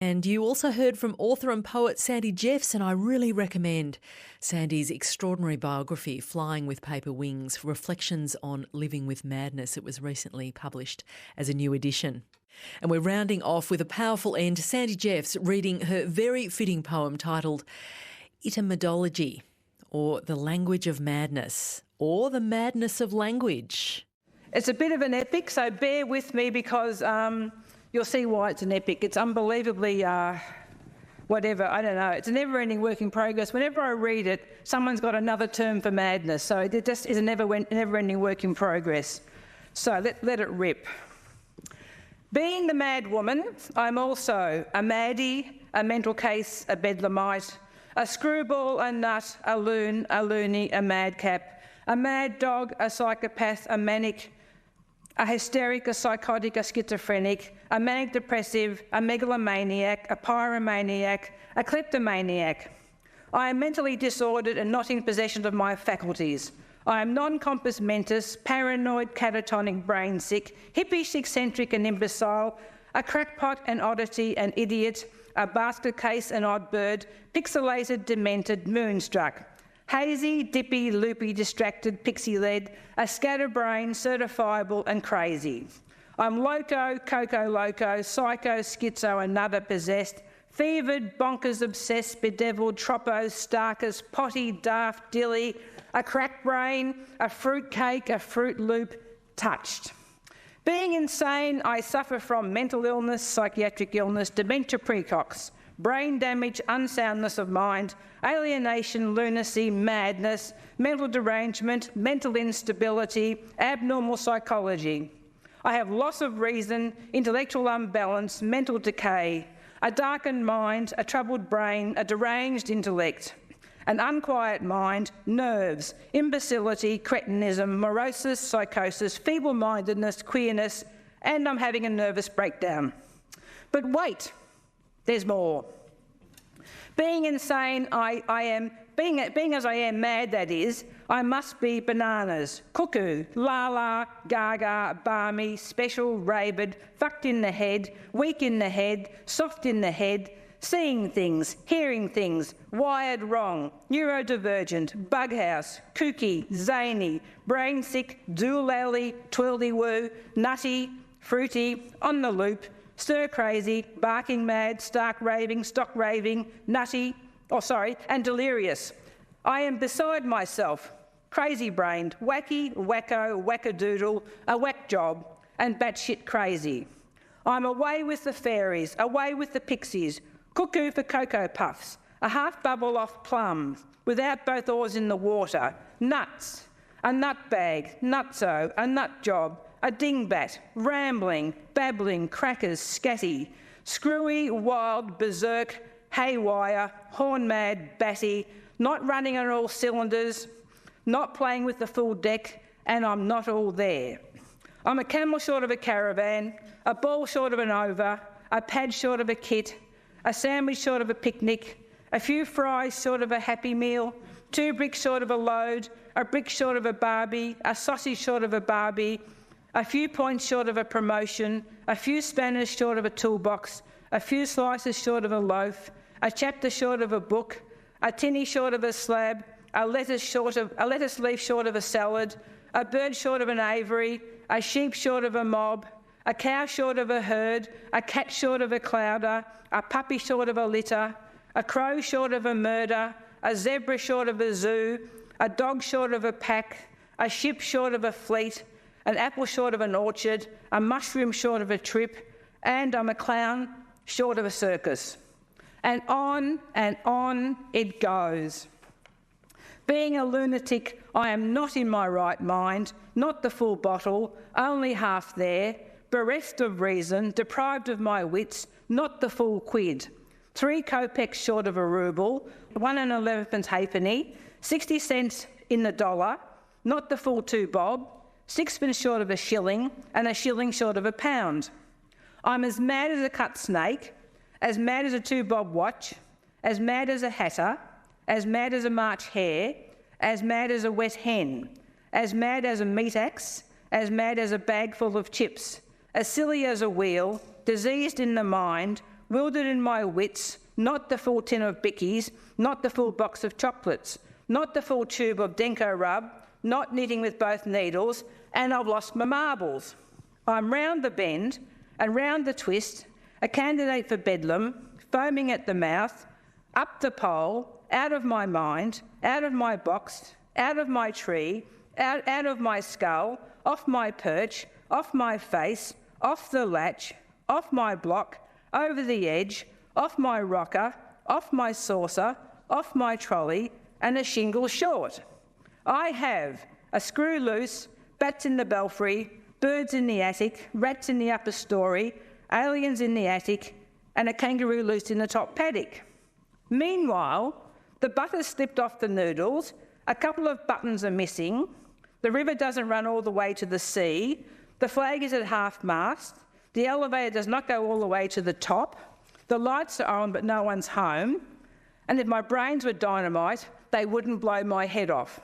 And you also heard from author and poet Sandy Jeffs, and I really recommend Sandy's extraordinary biography, Flying with Paper Wings, Reflections on Living with Madness. It was recently published as a new edition. And we're rounding off with a powerful end. Sandy Jeffs reading her very fitting poem titled Etymology, or The Language of Madness, or The Madness of Language. It's a bit of an epic, so bear with me because you'll see why it's an epic. It's unbelievably, whatever, I don't know. It's a never-ending work in progress. Whenever I read it, someone's got another term for madness, so it just is a never-ending work in progress. So let it rip. Being the mad woman, I'm also a maddie, a mental case, a bedlamite, a screwball, a nut, a loon, a loony, a madcap, a mad dog, a psychopath, a manic, a hysteric, a psychotic, a schizophrenic, a manic depressive, a megalomaniac, a pyromaniac, a kleptomaniac. I am mentally disordered and not in possession of my faculties. I am non-compos mentis, paranoid, catatonic, brain sick, hippish, eccentric and imbecile, a crackpot, an oddity, an idiot, a basket case, an odd bird, pixelated, demented, moonstruck. Hazy, dippy, loopy, distracted, pixie-led, a scatterbrain, certifiable and crazy. I'm loco, coco loco, psycho, schizo and nutter possessed, fevered, bonkers, obsessed, bedevilled, troppo, starkers, potty, daft, dilly, a crack brain, a fruit cake, a fruit loop, touched. Being insane, I suffer from mental illness, psychiatric illness, dementia precox, brain damage, unsoundness of mind, alienation, lunacy, madness, mental derangement, mental instability, abnormal psychology. I have loss of reason, intellectual unbalance, mental decay, a darkened mind, a troubled brain, a deranged intellect, an unquiet mind, nerves, imbecility, cretinism, morosis, psychosis, feeble-mindedness, queerness, and I'm having a nervous breakdown. But wait, there's more. Being insane, being as I am mad, that is, I must be bananas, cuckoo, la-la, gaga, barmy, special, rabid, fucked in the head, weak in the head, soft in the head, seeing things, hearing things, wired wrong, neurodivergent, bughouse, kooky, zany, brain sick, doolally, twirly-woo, nutty, fruity, on the loop, stir-crazy, barking mad, stark raving, stock raving, nutty, and delirious. I am beside myself, crazy-brained, wacky, wacko, wackadoodle, a whack job, and batshit crazy. I'm away with the fairies, away with the pixies, cuckoo for Cocoa Puffs, a half bubble off plums, without both oars in the water, nuts, a nut bag, nutso, a nut job, a dingbat, rambling, babbling, crackers, scatty, screwy, wild, berserk, haywire, horn-mad, batty, not running on all cylinders, not playing with the full deck, and I'm not all there. I'm a camel short of a caravan, a ball short of an over, a pad short of a kit, a sandwich short of a picnic, a few fries short of a happy meal, 2 bricks short of a load, a brick short of a Barbie, a sausage short of a Barbie, a few points short of a promotion, a few spanners short of a toolbox, a few slices short of a loaf, a chapter short of a book, a tinny short of a slab, a lettuce leaf short of a salad, a bird short of an aviary, a sheep short of a mob, a cow short of a herd, a cat short of a clouder, a puppy short of a litter, a crow short of a murder, a zebra short of a zoo, a dog short of a pack, a ship short of a fleet, an apple short of an orchard, a mushroom short of a trip, and I'm a clown short of a circus. And on it goes. Being a lunatic, I am not in my right mind, not the full bottle, only half there, bereft of reason, deprived of my wits, not the full quid. 3 kopecks short of a ruble, 1 11 halfpenny, 60 cents in the dollar, not the full 2 bob, 6pence short of a shilling, and a shilling short of a pound. I'm as mad as a cut snake, as mad as a 2 bob watch, as mad as a hatter, as mad as a March hare, as mad as a wet hen, as mad as a meat axe, as mad as a bag full of chips, as silly as a wheel, diseased in the mind, wildered in my wits, not the full tin of bickies, not the full box of chocolates, not the full tube of Denko rub, not knitting with both needles, and I've lost my marbles. I'm round the bend and round the twist, a candidate for bedlam, foaming at the mouth, up the pole, out of my mind, out of my box, out of my tree, out of my skull, off my perch, off my face, off the latch, off my block, over the edge, off my rocker, off my saucer, off my trolley, and a shingle short. I have a screw loose, bats in the belfry, birds in the attic, rats in the upper story, aliens in the attic, and a kangaroo loose in the top paddock. Meanwhile, the butter's slipped off the noodles, a couple of buttons are missing, the river doesn't run all the way to the sea, the flag is at half-mast, the elevator does not go all the way to the top, the lights are on but no one's home, and if my brains were dynamite, they wouldn't blow my head off.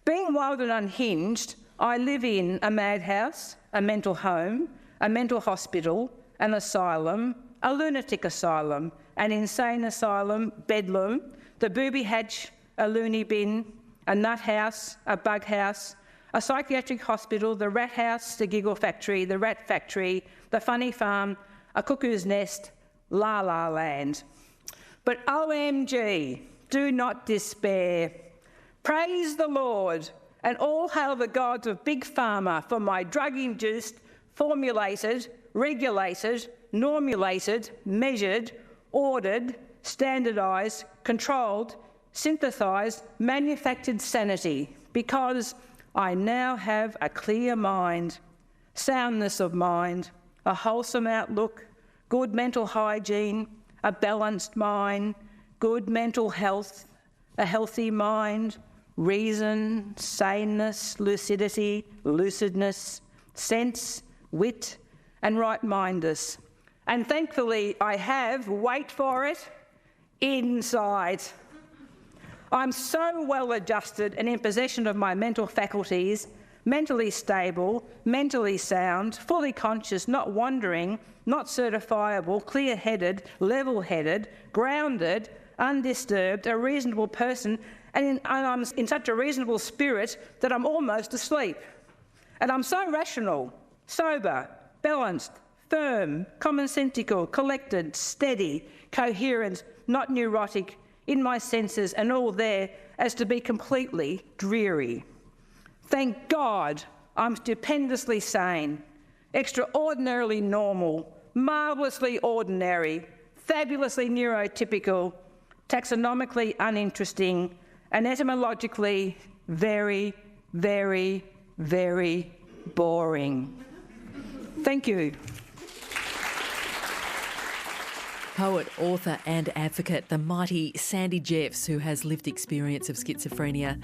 Being wild and unhinged, I live in a madhouse, a mental home, a mental hospital, an asylum, a lunatic asylum, an insane asylum, bedlam, the booby hatch, a loony bin, a nut house, a bug house, a psychiatric hospital, the rat house, the giggle factory, the rat factory, the funny farm, a cuckoo's nest, la la land. But OMG, do not despair. Praise the Lord, and all hail the gods of Big Pharma for my drug-induced, formulated, regulated, normulated, measured, ordered, standardised, controlled, synthesised, manufactured sanity, because I now have a clear mind, soundness of mind, a wholesome outlook, good mental hygiene, a balanced mind, good mental health, a healthy mind, reason, saneness, lucidity, lucidness, sense, wit, and right-mindedness. And thankfully I have, wait for it, insight. I'm so well adjusted and in possession of my mental faculties, mentally stable, mentally sound, fully conscious, not wandering, not certifiable, clear-headed, level-headed, grounded, undisturbed, a reasonable person, and I'm in such a reasonable spirit that I'm almost asleep. And I'm so rational, sober, balanced, firm, commonsensical, collected, steady, coherent, not neurotic, in my senses and all there as to be completely dreary. Thank God I'm stupendously sane, extraordinarily normal, marvellously ordinary, fabulously neurotypical, taxonomically uninteresting, and etymologically very, very, very boring. Thank you. Poet, author and advocate, the mighty Sandy Jeffs, who has lived experience of schizophrenia.